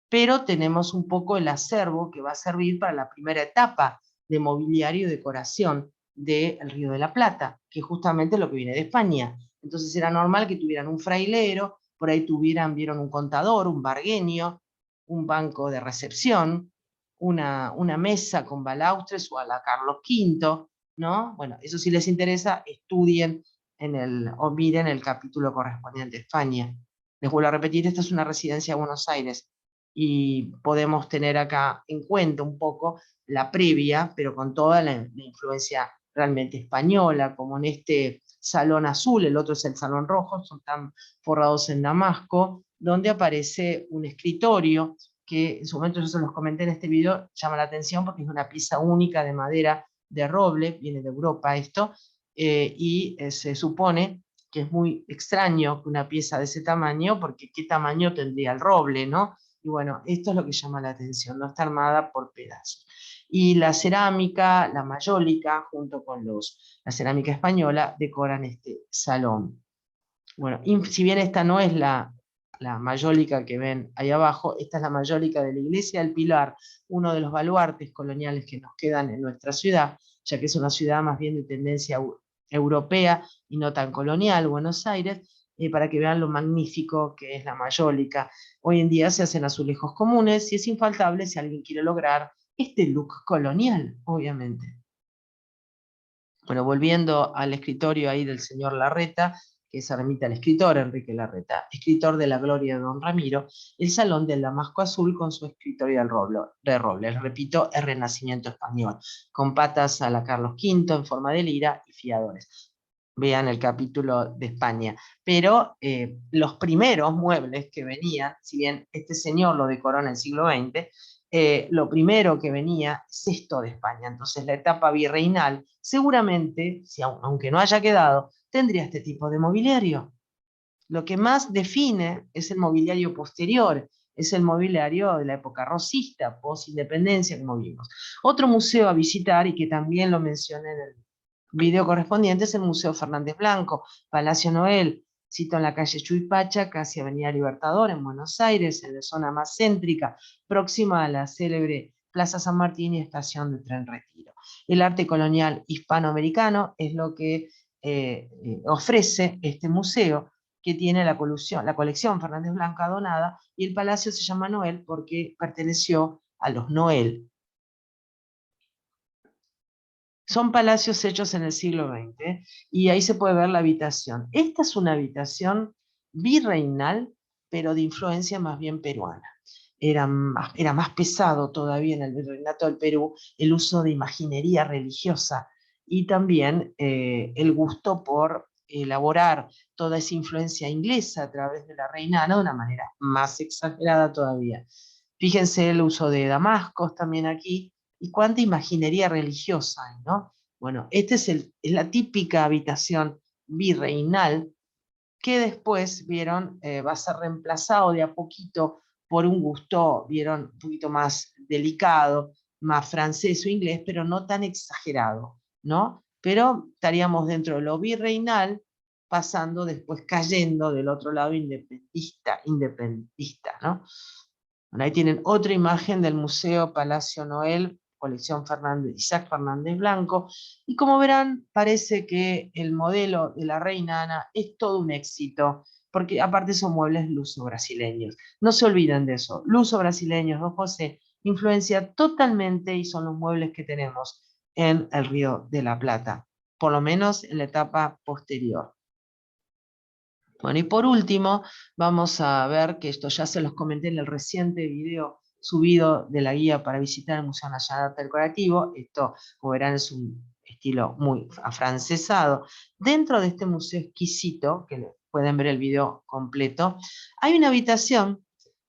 Pero tenemos un poco el acervo que va a servir para la primera etapa de mobiliario y decoración del Río de la Plata, que es justamente lo que viene de España. Entonces era normal que tuvieran un frailero, por ahí vieron un contador, un bargueño, un banco de recepción, una mesa con balaustres o a la Carlos V, ¿no? Bueno, eso si les interesa, estudien o miren el capítulo correspondiente a España. Les vuelvo a repetir, esta es una residencia de Buenos Aires y podemos tener acá en cuenta un poco la previa, pero con toda la influencia realmente española, como en este salón azul, el otro es el salón rojo, son tan forrados en damasco, donde aparece un escritorio que en su momento yo se los comenté en este video, llama la atención porque es una pieza única de madera de roble, viene de Europa esto, y se supone que es muy extraño que una pieza de ese tamaño, porque qué tamaño tendría el roble, ¿no? Y bueno, esto es lo que llama la atención, no está armada por pedazos. Y la cerámica, la mayólica, junto con la cerámica española, decoran este salón. Bueno, si bien esta no es la mayólica que ven ahí abajo, esta es la mayólica de la Iglesia del Pilar, uno de los baluartes coloniales que nos quedan en nuestra ciudad, ya que es una ciudad más bien de tendencia europea y no tan colonial, Buenos Aires, para que vean lo magnífico que es la mayólica. Hoy en día se hacen azulejos comunes y es infaltable si alguien quiere lograr este look colonial, obviamente. Bueno, volviendo al escritorio ahí del señor Larreta, que se remite al escritor Enrique Larreta, escritor de La Gloria de Don Ramiro, el Salón del Damasco Azul con su escritorio de roble. Les repito, es Renacimiento español, con patas a la Carlos V en forma de lira y fiadores. Vean el capítulo de España. Pero los primeros muebles que venían, si bien este señor lo decoró en el siglo XX, lo primero que venía es esto de España. Entonces la etapa virreinal seguramente, aunque no haya quedado, tendría este tipo de mobiliario. Lo que más define es el mobiliario posterior, es el mobiliario de la época rosista, post-independencia, como vimos. Otro museo a visitar, y que también lo mencioné en el video correspondiente, es el Museo Fernández Blanco, Palacio Noel, cito en la calle Chuipacha, casi Avenida Libertador, en Buenos Aires, en la zona más céntrica, próxima a la célebre Plaza San Martín y estación de Tren Retiro. El arte colonial hispanoamericano es lo que ofrece este museo, que tiene la colección Fernández Blanca donada, y el palacio se llama Noel porque perteneció a los Noel. Son palacios hechos en el siglo XX, y ahí se puede ver la habitación. Esta es una habitación virreinal, pero de influencia más bien peruana. Era más pesado todavía en el virreinato del Perú el uso de imaginería religiosa y también el gusto por elaborar toda esa influencia inglesa a través de la reina Ana de una manera más exagerada todavía. Fíjense el uso de damascos también aquí, y cuánta imaginería religiosa hay, ¿no? Bueno, esta es la típica habitación virreinal que después, vieron, va a ser reemplazado de a poquito por un gusto, vieron, un poquito más delicado, más francés o inglés, pero no tan exagerado, ¿no? Pero estaríamos dentro de lo virreinal, pasando después cayendo del otro lado independentista, ¿no? Bueno, ahí tienen otra imagen del Museo Palacio Noel, colección Isaac Fernández Blanco, y como verán, parece que el modelo de la Reina Ana es todo un éxito, porque aparte son muebles luso-brasileños. No se olviden de eso, luso-brasileños, don José, influencia totalmente y son los muebles que tenemos en el Río de la Plata, por lo menos en la etapa posterior. Bueno, y por último, vamos a ver que esto ya se los comenté en el reciente video subido de la guía para visitar el Museo Nacional de Arte Decorativo. Esto, como verán, es un estilo muy afrancesado. Dentro de este museo exquisito, que pueden ver el video completo, hay una habitación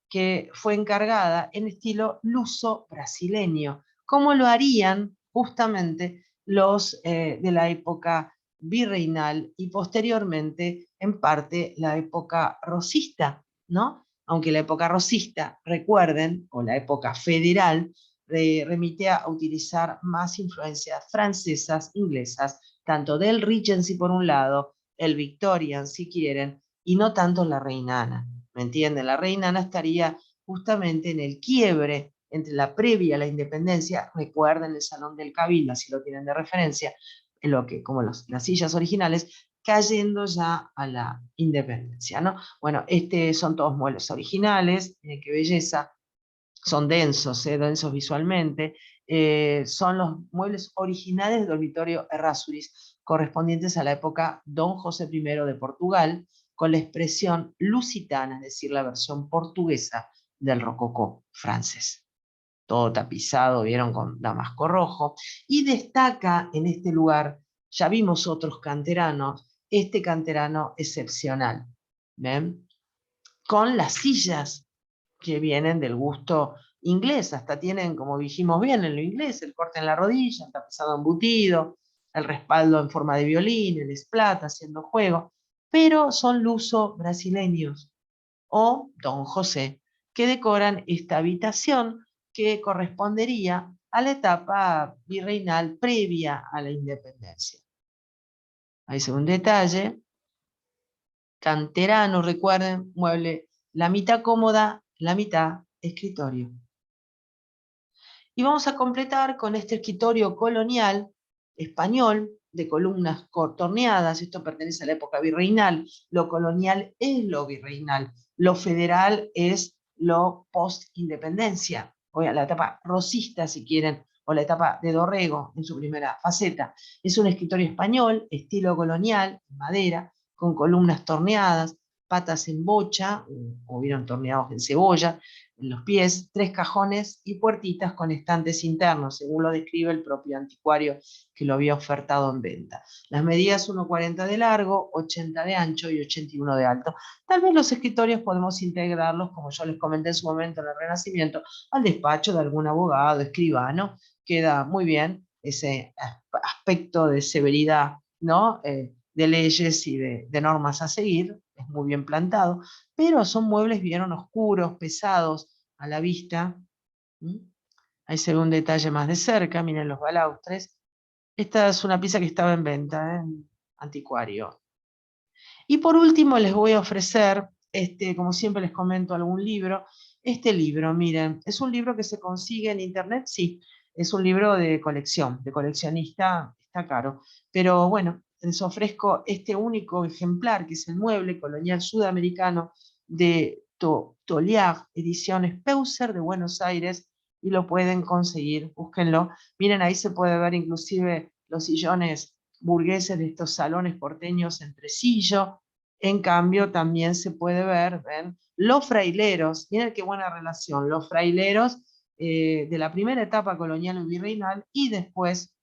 que fue encargada en estilo luso brasileño, como lo harían justamente los de la época virreinal y posteriormente en parte la época rosista, ¿no? Aunque la época rosista, recuerden, o la época federal, remite a utilizar más influencias francesas, inglesas, tanto del Regency por un lado, el Victorian si quieren, y no tanto la Reina Ana. ¿Me entienden? La Reina Ana estaría justamente en el quiebre entre la previa a la independencia, recuerden el Salón del Cabildo, si lo tienen de referencia, en lo que, como las sillas originales, cayendo ya a la independencia, ¿no? Bueno, son todos muebles originales, miren qué belleza, son densos, densos visualmente, son los muebles originales del dormitorio Errázuriz, correspondientes a la época Don José I de Portugal, con la expresión lusitana, es decir, la versión portuguesa del rococó francés. Todo tapizado, vieron, con damasco rojo, y destaca en este lugar, ya vimos otros canteranos, este canterano excepcional, ¿ven? Con las sillas que vienen del gusto inglés, hasta tienen, como dijimos bien, en lo inglés, el corte en la rodilla, el tapizado embutido, el respaldo en forma de violín, el esplata haciendo juego, pero son luso brasileños o Don José, que decoran esta habitación que correspondería a la etapa virreinal previa a la independencia. Ahí se ve un detalle. Canterano, recuerden, mueble, la mitad cómoda, la mitad escritorio. Y vamos a completar con este escritorio colonial español de columnas torneadas. Esto pertenece a la época virreinal. Lo colonial es lo virreinal. Lo federal es lo post-independencia, o la etapa rosista, si quieren, o la etapa de Dorrego en su primera faceta. Es un escritorio español, estilo colonial, madera, con columnas torneadas, patas en bocha, o vieron torneados en cebolla, en los pies, 3 cajones y puertitas con estantes internos, según lo describe el propio anticuario que lo había ofertado en venta. Las medidas 1,40 de largo, 80 de ancho y 81 de alto. Tal vez los escritorios podemos integrarlos, como yo les comenté en su momento en el Renacimiento, al despacho de algún abogado, escribano. Queda muy bien ese aspecto de severidad, ¿no? De leyes y de normas a seguir, es muy bien plantado, pero son muebles bien oscuros, pesados a la vista. Ahí se ve un detalle más de cerca, miren los balaustres. Esta es una pieza que estaba en venta en anticuario. Y por último les voy a ofrecer, como siempre les comento, algún libro. Este libro, miren, es un libro que se consigue en internet, sí, es un libro de colección, de coleccionista, está caro. Pero bueno, les ofrezco este único ejemplar, que es el mueble colonial sudamericano de Toliar, ediciones Peuser de Buenos Aires, y lo pueden conseguir, búsquenlo. Miren, ahí se puede ver inclusive los sillones burgueses de estos salones porteños en tresillo. En cambio, también se puede ver, ¿ven? Los fraileros, miren qué buena relación, los fraileros de la primera etapa colonial y virreinal, y después,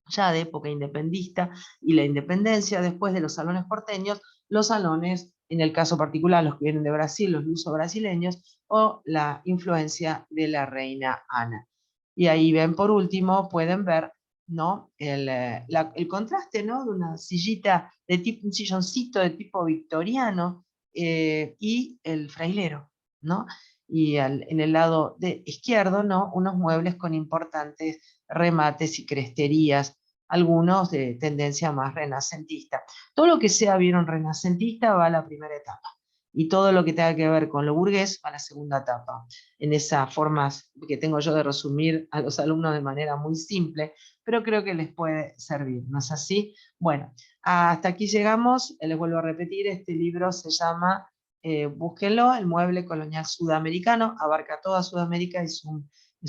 ya de época independista y la independencia, después de los salones porteños, los salones, en el caso particular, los que vienen de Brasil, los luso-brasileños, o la influencia de la reina Ana. Y ahí ven, por último, pueden ver, ¿no? El contraste, ¿no? De una sillita, de tipo, un silloncito de tipo victoriano, y el frailero, ¿no? Y en el lado izquierdo, ¿no? Unos muebles con importantes remates y cresterías, algunos de tendencia más renacentista. Todo lo que sea, vieron, renacentista va a la primera etapa. y todo lo que tenga que ver con lo burgués a la segunda etapa. En esas formas que tengo yo de resumir a los alumnos de manera muy simple, pero creo que les puede servir, ¿no es así? Bueno, hasta aquí llegamos. Les vuelvo a repetir, este libro se llama, búsquenlo, El mueble colonial sudamericano, abarca toda Sudamérica, es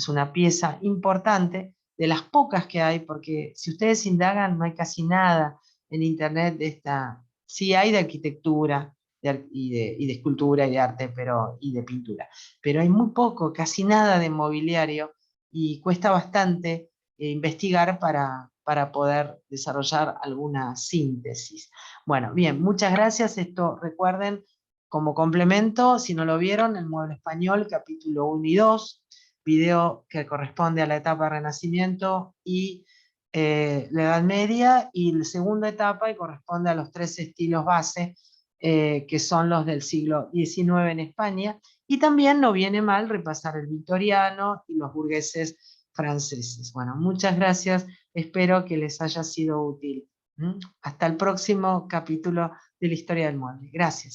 una pieza importante, de las pocas que hay, porque si ustedes indagan no hay casi nada en internet de esta, sí hay de arquitectura y de escultura y de arte, y de pintura, pero hay muy poco, casi nada de mobiliario, y cuesta bastante investigar para poder desarrollar alguna síntesis. Bueno, bien, muchas gracias. Esto recuerden, como complemento, si no lo vieron, El mueble español, capítulo 1 y 2, video que corresponde a la etapa Renacimiento y la Edad Media, y la segunda etapa y corresponde a los tres estilos base, que son los del siglo XIX en España, y también no viene mal repasar el victoriano y los burgueses franceses. Bueno, muchas gracias, espero que les haya sido útil. Hasta el próximo capítulo de la historia del mueble. Gracias.